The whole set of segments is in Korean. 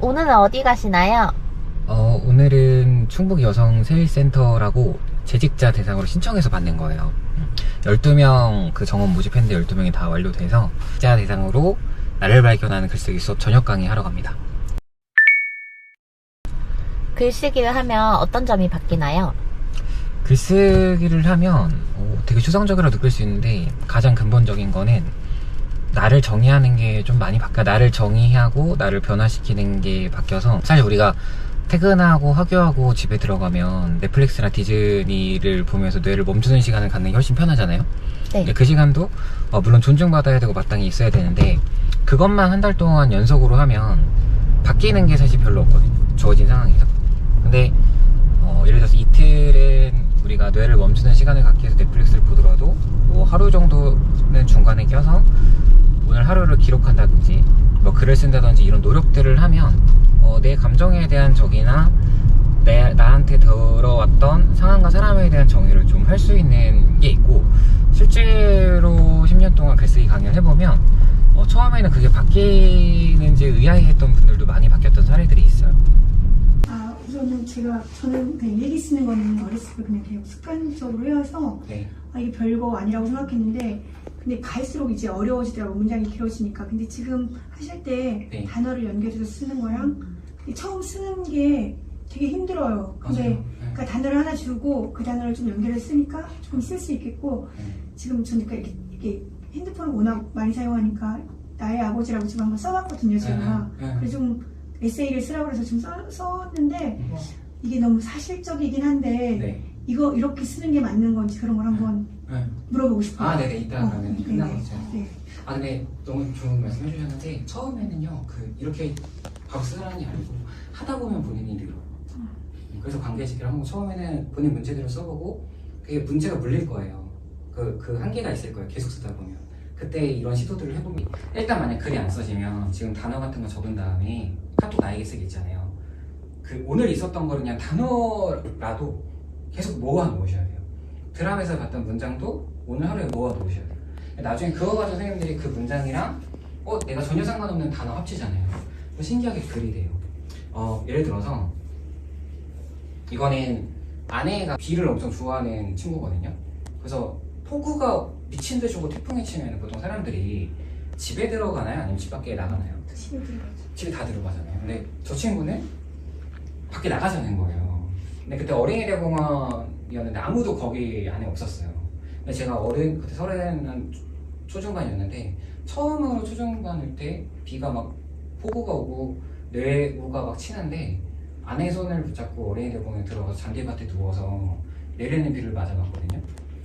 오늘은 어디 가시나요? 오늘은 충북 여성 세일센터라고 재직자 대상으로 신청해서 받는 거예요. 12명 그 정원 모집했는데 12명이 다 완료돼서 재직자 대상으로 나를 발견하는 글쓰기 수업 저녁 강의 하러 갑니다. 글쓰기를 하면 어떤 점이 바뀌나요? 글쓰기를 하면 되게 추상적이라고 느낄 수 있는데 가장 근본적인 거는 나를 정의하는 게 좀 많이 바뀌어. 나를 정의하고 나를 변화시키는 게 바뀌어서 사실 우리가 퇴근하고 학교하고 집에 들어가면 넷플릭스나 디즈니를 보면서 뇌를 멈추는 시간을 갖는 게 훨씬 편하잖아요. 네. 그 시간도 물론 존중받아야 되고 마땅히 있어야 되는데 그것만 한 달 동안 연속으로 하면 바뀌는 게 사실 별로 없거든요. 주어진 상황에서. 근데 예를 들어서 이틀은 우리가 뇌를 멈추는 시간을 갖기 위해서 넷플릭스를 보더라도 뭐 하루 정도는 중간에 껴서 오늘 하루를 기록한다든지 뭐 글을 쓴다든지 이런 노력들을 하면 내 감정에 대한 정의나 나한테 들어왔던 상황과 사람에 대한 정의를 좀 할 수 있는 게 있고, 실제로 10년 동안 글쓰기 강의를 해보면 처음에는 그게 바뀌는지 의아해했던 분들도 많이 바뀌었던 사례들이 있어요. 우선은 저는 그냥 일기 쓰는 거는 어렸을 때 그냥 계속 습관적으로 해와서 네. 이게 별거 아니라고 생각했는데, 근데 갈수록 이제 어려워지더라고, 문장이 길어지니까. 근데 지금 하실 때 네. 단어를 연결해서 쓰는 거랑 처음 쓰는 게 되게 힘들어요. 근데 맞아요. 그러니까 단어를 하나 주고 그 단어를 좀 연결해서 쓰니까 조금 쓸 수 있겠고, 지금 저는 그러니까 이렇게 핸드폰을 워낙 많이 사용하니까 나의 아버지라고 지금 한번 써봤거든요, 제가. 그래서 좀 에세이를 쓰라고 해서 좀 썼는데 이게 너무 사실적이긴 한데 네. 이거 이렇게 쓰는 게 맞는 건지 그런 걸 한번 물어보고 싶어요. 네네. 이따 그러면 끝나겠죠. 네. 근데 너무 좋은 말씀 해주셨는데 처음에는요 이렇게 바로 쓰라는 게 아니고 하다 보면 본인이 늘어요. 그래서 관계식을 하고 처음에는 본인 문제대로 써보고 그게 문제가 물릴 거예요. 그 한계가 있을 거예요. 계속 쓰다 보면. 그때 이런 시도들을 해보면 일단 만약 글이 안 써지면 지금 단어 같은 거 적은 다음에 카톡 나에게 쓰기 있잖아요. 그 오늘 있었던 거를 그냥 단어라도 계속 모아 놓으셔야 돼요. 드라마에서 봤던 문장도 오늘 하루에 모아 놓으셔야 돼요. 나중에 그거 가지고 선생님들이 그 문장이랑 내가 전혀 상관없는 단어 합치잖아요. 신기하게 글이 돼요. 예를 들어서 이거는 아내가 비를 엄청 좋아하는 친구거든요. 그래서 폭우가 미친 듯이 오고 태풍이 치면 보통 사람들이 집에 들어가나요? 아니면 집 밖에 나가나요? 집에 들어가죠. 집에 다 들어가잖아요. 근데 저 친구는 밖에 나가자는 거예요. 근데 그때 어린이대공원이었는데 아무도 거기 안에 없었어요. 근데 제가 그때 30한 초중반이었는데 처음으로 초중반일 때 비가 막 폭우가 오고 뇌우가 막 치는데 아내 손을 붙잡고 어린이대공원에 들어가서 잔디밭에 누워서 내리는 비를 맞아봤거든요.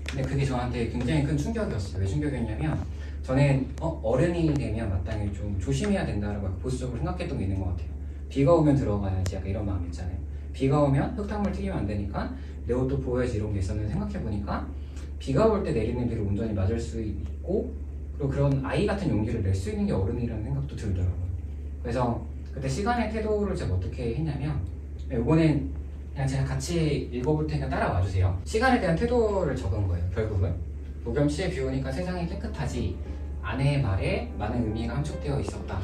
근데 그게 저한테 굉장히 큰 충격이었어요. 왜 충격이었냐면 저는 어른이 되면 마땅히 좀 조심해야 된다라고 보수적으로 생각했던 게 있는 것 같아요. 비가 오면 들어가야지 약간 이런 마음이 있잖아요. 비가 오면 흙탕물 튀기면 안 되니까 내 옷도 보여야지 이런 게 있었는데 생각해보니까 비가 올 때 내리는 비를 온전히 맞을 수 있고 그리고 그런 아이 같은 용기를 낼 수 있는 게 어른이라는 생각도 들더라고요. 그래서 그때 시간의 태도를 제가 어떻게 했냐면 이거는 그냥 제가 같이 읽어볼 테니까 따라와 주세요. 시간에 대한 태도를 적은 거예요. 결국은 오겸씨의 비 오니까 세상이 깨끗하지 아내의 말에 많은 의미가 함축되어 있었다.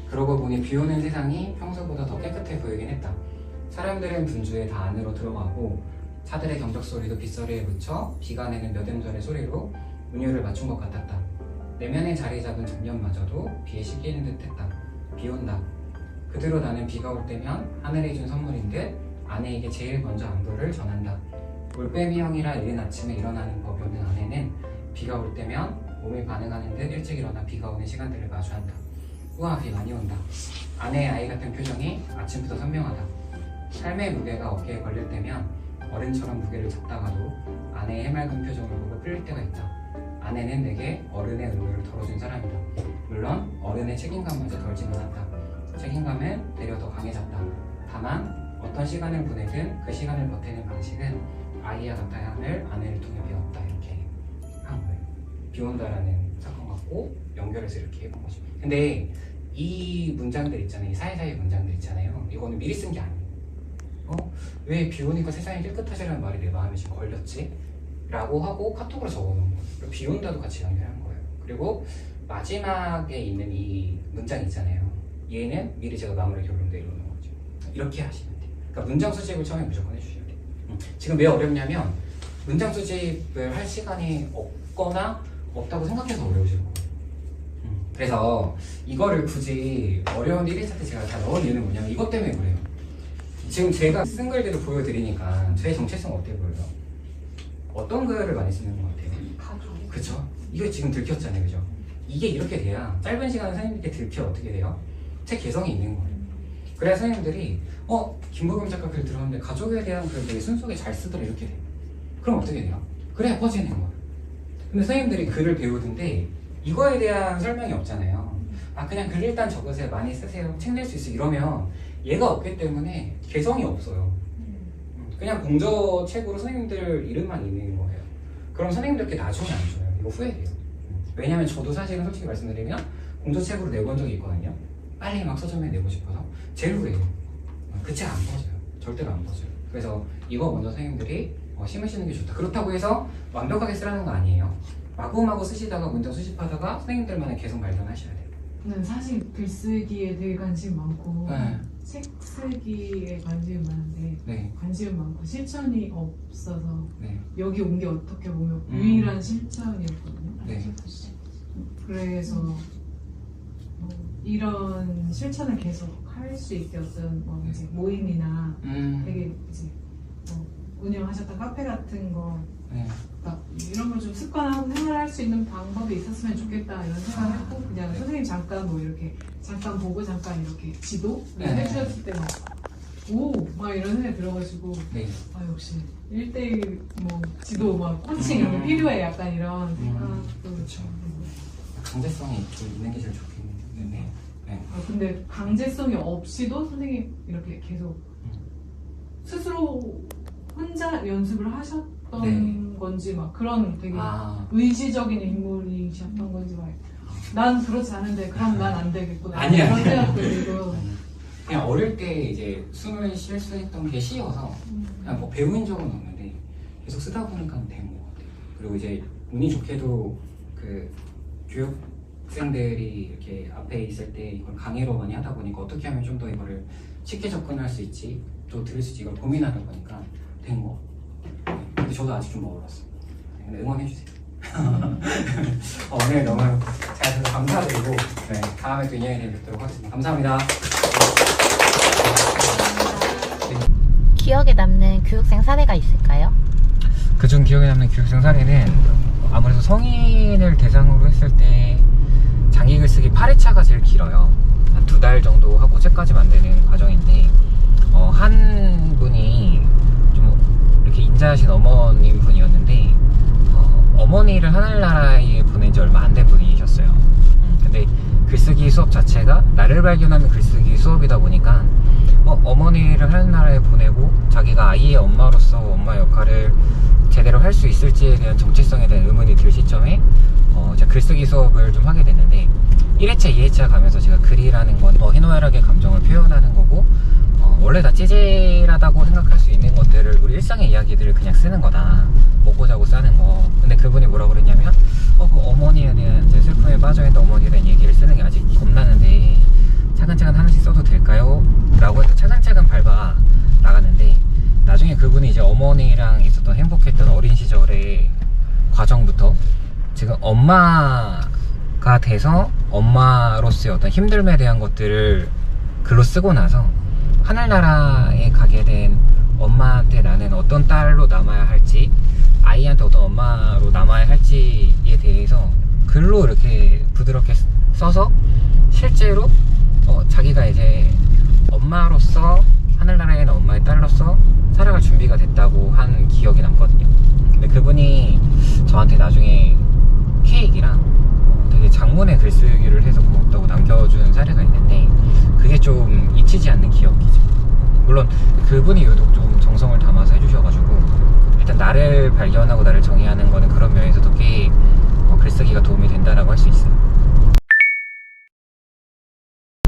그러고 보니 비 오는 세상이 평소보다 더 깨끗해 보이긴 했다. 사람들은 분주에 다 안으로 들어가고 차들의 경적 소리도 빗소리에 묻혀 비가 내는 몇 년 전의 소리로 운율을 맞춘 것 같았다. 내면에 자리 잡은 작년마저도 비에 씻기는 듯했다. 비 온다. 그대로 나는 비가 올 때면 하늘이 준 선물인 듯 아내에게 제일 먼저 안부를 전한다. 올빼미 형이라 이른 아침에 일어나는 법이 없는 아내는 비가 올 때면 몸이 반응하는 듯 일찍 일어나 비가 오는 시간들을 마주한다. 우와, 비 많이 온다. 아내의 아이 같은 표정이 아침부터 선명하다. 삶의 무게가 어깨에 걸릴 때면 어른처럼 무게를 잡다가도 아내의 해맑은 표정을 보고 풀릴 때가 있다. 아내는 내게 어른의 의무를 덜어준 사람이다. 물론 어른의 책임감마저 덜지는 않다. 책임감은 되려 더 강해졌다. 다만 어떤 시간을 보내든 그 시간을 버티는 방식은 아이와 같아야 할 아내를 통해 배웠다. 이렇게 한 거예요. 비 온다라는 사건 갖고 연결해서 이렇게 해본 거죠. 근데 이 문장들 있잖아요. 이 사이사이 문장들 있잖아요. 이거는 미리 쓴 게 아니에요. 왜 비 오니까 세상이 깨끗하지라는 말이 내 마음에 지금 걸렸지? 라고 하고 카톡으로 적어놓은 거예요. 비 온다도 같이 연결한 거예요. 그리고 마지막에 있는 이 문장 있잖아요. 얘는 미리 제가 마무리 결론을 내려오는 거죠. 이렇게 하시면 돼요. 그러니까 문장 수집을 처음에 무조건 해주셔야 돼요. 지금 왜 어렵냐면 문장 수집을 할 시간이 없거나 없다고 생각해서 어려우신 거예요. 그래서 이거를 굳이 어려운 1인차 때 제가 다 넣은 이유는 뭐냐면 이것 때문에 그래요. 지금 제가 쓴 글들을 보여드리니까 제 정체성 어때 보여요? 어떤 글을 많이 쓰는 것 같아요? 가족. 그쵸? 이거 지금 들켰잖아요, 그죠? 이게 이렇게 돼야 짧은 시간에 선생님께 들켜 어떻게 돼요? 제 개성이 있는 거예요. 그래야 선생님들이 김보경 작가 글 들었는데 가족에 대한 글 되게 순수하게 잘 쓰더라 이렇게 돼요. 그럼 어떻게 돼요? 그래야 퍼지는 거예요. 근데 선생님들이 글을 배우는데 이거에 대한 설명이 없잖아요. 그냥 글 일단 적으세요, 많이 쓰세요, 책 낼 수 있어 이러면 얘가 없기 때문에 개성이 없어요. 그냥 공저책으로 선생님들 이름만 있는 거예요. 그럼 선생님들께 나중에 안 줘요. 이거 후회돼요. 왜냐면 저도 사실은 솔직히 말씀드리면 공저책으로 내본 적이 있거든요. 빨리 막 서점에 내고 싶어서 제일 후회해요. 그 책 안 퍼져요. 절대로 안 퍼져요. 그래서 이거 먼저 선생님들이 심으시는 게 좋다. 그렇다고 해서 완벽하게 쓰라는 거 아니에요. 마구마구 쓰시다가 문장 수집하다가 선생님들만의 개성 발견하셔야 돼요. 저는 사실 글쓰기에 되게 관심 많고 네. 책 쓰기에 관심이 많은데 네. 관심은 많고 실천이 없어서 네. 여기 온 게 어떻게 보면 유일한 실천이었거든요. 네. 그래서 이런 실천을 계속 할 수 있게 어떤 이제 모임이나 되게 이제 운영하셨던 카페 같은 거 네. 막 이런 걸 좀 습관하고 생활할 수 있는 방법이 있었으면 좋겠다 이런 생각을 했고 그냥 선생님 잠깐 이렇게 잠깐 보고 잠깐 이렇게 지도 해주셨을 때 막 이런 생각이 들어가지고 네. 역시 1대1 지도 코칭 이런 거 필요해 약간 이런 생각도 그렇죠. 강제성이 좀 있는 게 제일 좋겠는데 네. 근데 강제성이 없이도 선생님 이렇게 계속 스스로 혼자 연습을 하셨던 네. 건지 막 그런 되게 의지적인 인물이셨던 건지 막 난 그렇지 않은데 그럼 난 안 되겠구나 아니야. 그런 생각도 들고 그냥 어릴 때 이제 숨을 실수했던 게 쉬워서 그냥 배운 적은 없는데 계속 쓰다 보니까 된 것 같아요. 그리고 이제 운이 좋게도 그 교육생들이 이렇게 앞에 있을 때 이걸 강의로 많이 하다 보니까 어떻게 하면 좀 더 이거를 쉽게 접근할 수 있지 또 들을 수 있지 이걸 고민하다 보니까 된 거. 근데 저도 아직 좀 멀었어요. 근데 응원해주세요. 오늘 너무 잘 들어서 감사드리고 다음에 또 인연이 뵙도록 하겠습니다. 감사합니다. 기억에 남는 교육생 사례가 있을까요? 그중 기억에 남는 교육생 사례는 아무래도 성인을 대상으로 했을 때 장기 글쓰기 8회차가 제일 길어요. 한 2달 정도 하고 책까지 만드는 과정인데 한 분이 좀 이렇게 인자하신 어머님 분이었는데 어머니를 하늘나라에 보낸 지 얼마 안 된 분이셨어요. 근데 글쓰기 수업 자체가 나를 발견하는 글쓰기 수업이다 보니까 어머니를 하늘나라에 보내고 자기가 아이의 엄마로서 엄마 역할을 제대로 할 수 있을지에 대한 정체성에 대한 의문이 들 시점에 제가 글쓰기 수업을 좀 하게 됐는데 1회차, 2회차 가면서 제가 글이라는 건 희노애락의 감정을 표현하는 거고 원래 다 찌질하다고 생각할 수 있는 것들을 우리 일상의 이야기들을 그냥 쓰는 거다. 먹고 자고 싸는 거. 근데 그분이 뭐라고 그랬냐면 그 어머니에 대한 이제 슬픔에 빠져있는 어머니에 대한 얘기를 쓰는 게 아직 겁나는데 차근차근 하나씩 써도 될까요? 라고 해서 차근차근 밟아 나갔는데 나중에 그분이 이제 어머니랑 있었던 행복했던 어린 시절의 과정부터 지금 엄마가 돼서 엄마로서의 어떤 힘듦에 대한 것들을 글로 쓰고 나서 하늘나라에 가게 된 엄마한테 나는 어떤 딸로 남아야 할지 아이한테 어떤 엄마로 남아야 할지에 대해서 글로 이렇게 부드럽게 써서 실제로 자기가 이제 엄마로서 하늘나라에 있는 엄마의 딸로서 살아갈 준비가 됐다고 한 기억이 남거든요. 근데 그분이 저한테 나중에 케이크랑 되게 장문의 글쓰기를 해서 고맙다고 남겨준 사례가 있는데 그게 좀 잊히지 않는 기억이죠. 물론 그분이 유독 좀 정성을 담아서 해주셔가지고 일단 나를 발견하고 나를 정의하는 거는 그런 면에서도 꽤 글쓰기가 도움이 된다라고 할 수 있어요.